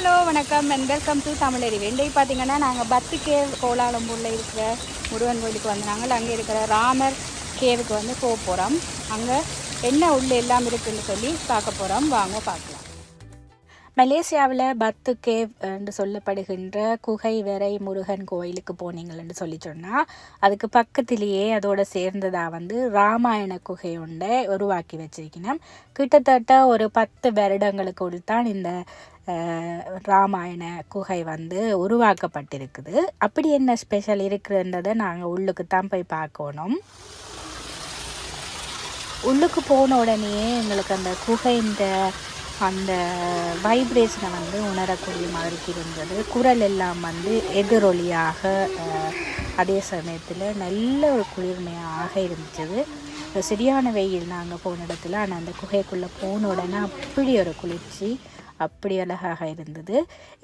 Hello வணக்கம் and welcome to தமிழறிவு. இன்றைக்கு பார்த்தீங்கன்னா நாங்கள் பத்து கேவ் கோலாலம்பூரில் இருக்கிற முருகன் கோயிலுக்கு வந்து நாங்கள் அங்கே இருக்கிற ராமர் கேவுக்கு வந்து போக போகிறோம். அங்கே என்ன உள்ள எல்லாம் இருக்குதுன்னு சொல்லி பார்க்க போகிறோம். வாங்க பார்க்கலாம். மலேசியாவில் பத்து கேவ் என்று சொல்லப்படுகின்ற குகை வரை முருகன் கோயிலுக்கு போனீங்கள்னு சொல்லி சொன்னால் அதுக்கு பக்கத்திலேயே அதோட சேர்ந்ததாக வந்து ராமாயண குகை ஒன்றை உருவாக்கி வச்சிருக்கணும். கிட்டத்தட்ட ஒரு 10 வருடங்களுக்குள் தான் இந்த ராமாயண குகை வந்து உருவாக்கப்பட்டிருக்குது. அப்படி என்ன ஸ்பெஷல் இருக்குன்றதை நாங்கள் உள்ளுக்கு தான் போய் பார்க்கணும். உள்ளுக்கு போன உடனே எங்களுக்கு அந்த குகைன்ற அந்த வைப்ரேஷனை வந்து உணரக்கூடிய மாதிரி இருந்தது. குரல் எல்லாம் வந்து எதிரொலியாக, அதே சமயத்தில் நல்ல ஒரு குளிர்மையாக இருந்துச்சு. சரியான வெயில் நாங்கள் போன இடத்துல. ஆனால் அந்த குகைக்குள்ளே போன உடனே அப்படி ஒரு குளிர்ச்சி, அப்படி அழகாக இருந்தது.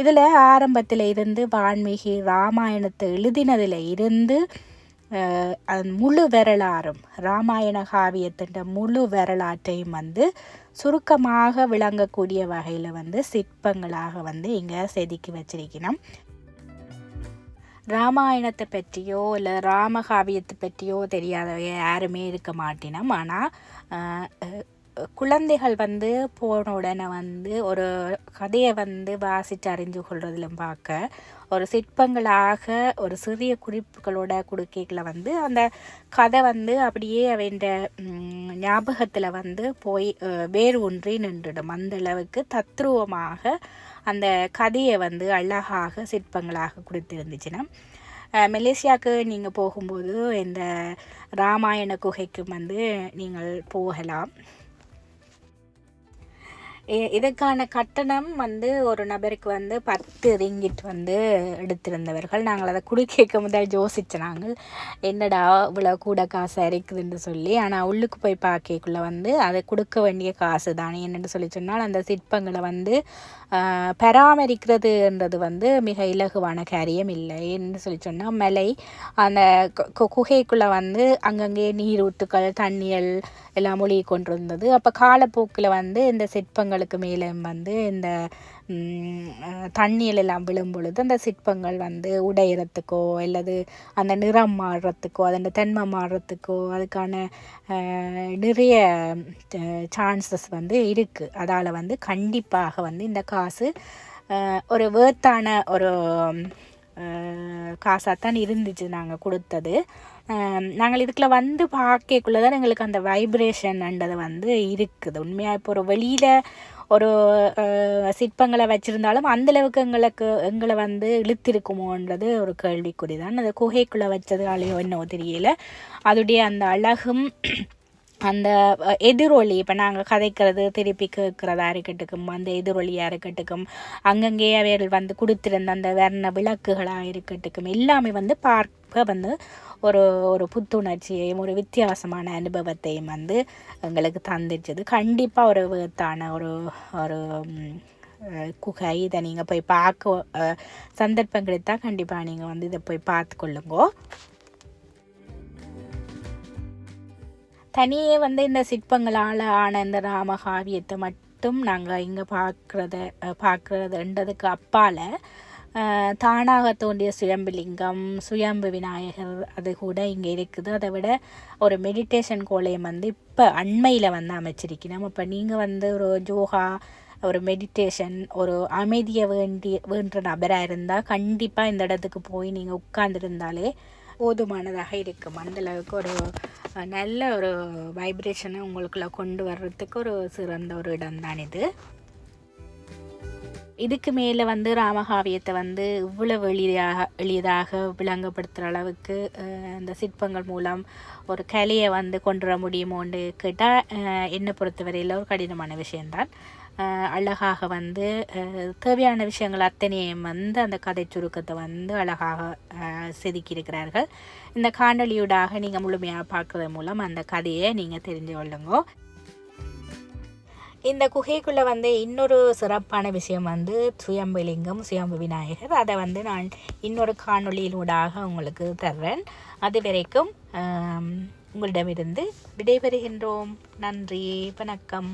இதில் ஆரம்பத்தில் இருந்து வான்மீகி ராமாயணத்தை எழுதினதில் இருந்து முழு வரலாறும், ராமாயண காவியத்தின் முழு வரலாற்றையும் வந்து சுருக்கமாக விளங்கக்கூடிய வகையில் வந்து சிற்பங்களாக வந்து இங்கே செதுக்கி வச்சிருக்கணும். ராமாயணத்தை பற்றியோ இல்லை ராமகாவியத்தை பற்றியோ தெரியாதவங்க யாருமே இருக்க மாட்டினோம். ஆனால் குழந்தைகள் வந்து போன உடனே வந்து ஒரு கதையை வந்து வாசித்து அறிஞ்சு கொள்றதிலும் பார்க்க, ஒரு சிற்பங்களாக ஒரு சிறிய குறிப்புகளோட கொடுக்கைகளை வந்து அந்த கதை வந்து அப்படியே அவன்ற ஞாபகத்தில் வந்து போய் வேறு ஒன்றி நின்றுடும். அந்த அளவுக்கு தத்ரூபமாக அந்த கதையை வந்து அழகாக சிற்பங்களாக கொடுத்துருந்துச்சுன்னா, மலேசியாவுக்கு நீங்கள் போகும்போது இந்த ராமாயண குகைக்கு வந்து நீங்கள் போகலாம். இதுக்கான கட்டணம் வந்து ஒரு நபருக்கு வந்து 10 ரிங்கிட் வந்து எடுத்திருந்தவர்கள். நாங்கள் அதை குடிக்க முதல் யோசித்த நாங்கள் என்னடா இவ்வளோ கூட காசு இருக்குதுன்னு சொல்லி. ஆனால் உள்ளுக்கு போய் பார்க்கக்குள்ளே வந்து அதை கொடுக்க வேண்டிய காசு தானே என்னென்னு சொல்லி சொன்னால், அந்த சிற்பங்களை வந்து பராமரிக்கிறதுன்றது வந்து மிக இலகுவான காரியம் இல்லை. என்று சொல்லி சொன்னால் மலை அந்த குகைக்குள்ளே வந்து அங்கங்கே நீரூற்றுக்கள் தண்ணியல் எல்லாம் மொழி கொண்டிருந்தது. அப்போ காலப்போக்கில் வந்து இந்த சிற்பங்களுக்கு மேலே வந்து இந்த தண்ணியில் எல்லாம் விழும் பொழுது அந்த சிற்பங்கள் வந்து உடையிறதுக்கோ அல்லது அந்த நிறம் மாறுறதுக்கோ அதன் தன்மை மாறுறதுக்கோ அதுக்கான நிறைய சான்சஸ் வந்து இருக்குது. அதால் வந்து கண்டிப்பாக வந்து இந்த காசு ஒரு வேர்த்தான ஒரு காசாகத்தான் இருந்துச்சு நாங்கள் கொடுத்தது. நாங்கள் இதுக்குள்ள வந்து பார்க்கக்குள்ளே தான் எங்களுக்கு அந்த வைப்ரேஷன்ன்றது வந்து இருக்குது. உண்மையாக இப்போ ஒரு வெளியில் ஒரு சிற்பங்களை வச்சுருந்தாலும் அந்தளவுக்கு எங்களை வந்து இழுத்திருக்குமோன்றது ஒரு கேள்விக்குறி தான். அந்த குகைக்குள்ளே வச்சதாலேயோ என்னவோ தெரியல, அதோடைய அந்த அழகும் அந்த எதிரொலி, இப்போ நாங்கள் கதைக்கிறது திருப்பி கேட்குறதா இருக்கட்டுக்கும், அந்த எதிரொலியாக இருக்கட்டுக்கும், அங்கங்கே அவைகள் வந்து கொடுத்திருந்த அந்த வர்ண விளக்குகளாக இருக்கட்டுக்கும், எல்லாமே வந்து பார்க்க வந்து ஒரு ஒரு புத்துணர்ச்சியையும் ஒரு வித்தியாசமான அனுபவத்தையும் வந்து எங்களுக்கு தந்துச்சது. கண்டிப்பாக ஒரு வேத்தான ஒரு ஒரு குகை. இதை நீங்கள் போய் பார்க்க சந்தர்ப்பம் கிடைத்தால் கண்டிப்பாக நீங்கள் வந்து இதை போய் பார்த்துக்கொள்ளுங்கோ. தனியே வந்து இந்த சிற்பங்களால் ஆன இந்த ராமகாவியத்தை மட்டும் நாங்கள் இங்கே பார்க்குறதுன்றதுக்கு அப்பால் தானாக தோன்றிய சுயம்புலிங்கம், சுயம்பு விநாயகர் அது கூட இங்கே இருக்குது. அதை விட ஒரு மெடிடேஷன் கோலையும் வந்து இப்போ அண்மையில் வந்து அமைச்சிருக்கணும். இப்போ நீங்கள் வந்து ஒரு யோகா, ஒரு மெடிடேஷன், ஒரு அமைதியை வேண்ட நபராக இருந்தால் கண்டிப்பாக இந்த இடத்துக்கு போய் நீங்கள் உட்கார்ந்துருந்தாலே போதுமானதாக இருக்கும். அந்தளவுக்கு ஒரு நல்ல ஒரு வைப்ரேஷனை உங்களுக்குள்ள கொண்டு வர்றதுக்கு ஒரு சிறந்த ஒரு இடம் தான் இது. இதுக்கு மேலே வந்து ராமகாவியத்தை வந்து இவ்வளவு எளிதாக விளங்கப்படுத்துகிற அளவுக்கு இந்த சிற்பங்கள் மூலம் ஒரு கலையை வந்து கொண்டு வர முடியுமோன்னு கேட்டால் என்னை பொறுத்தவரையில் ஒரு கடினமான விஷயம்தான். அழகாக வந்து தேவையான விஷயங்கள் அத்தனையும் வந்து அந்த கதை சுருக்கத்தை வந்து அழகாக செதுக்கியிருக்கிறார்கள். இந்த காணொலியூடாக நீங்கள் முழுமையாக பார்க்குறது மூலம் அந்த கதையை நீங்கள் தெரிஞ்சு கொள்ளுங்க. இந்த குகைக்குள்ளே வந்து இன்னொரு சிறப்பான விஷயம் வந்து சுயம்புலிங்கம், சுயம்பு விநாயகர். அதை வந்து நான் இன்னொரு காணொலியிலூடாக உங்களுக்கு தர்றேன். அது வரைக்கும் உங்களிடமிருந்து விடைபெறுகின்றோம். நன்றி, வணக்கம்.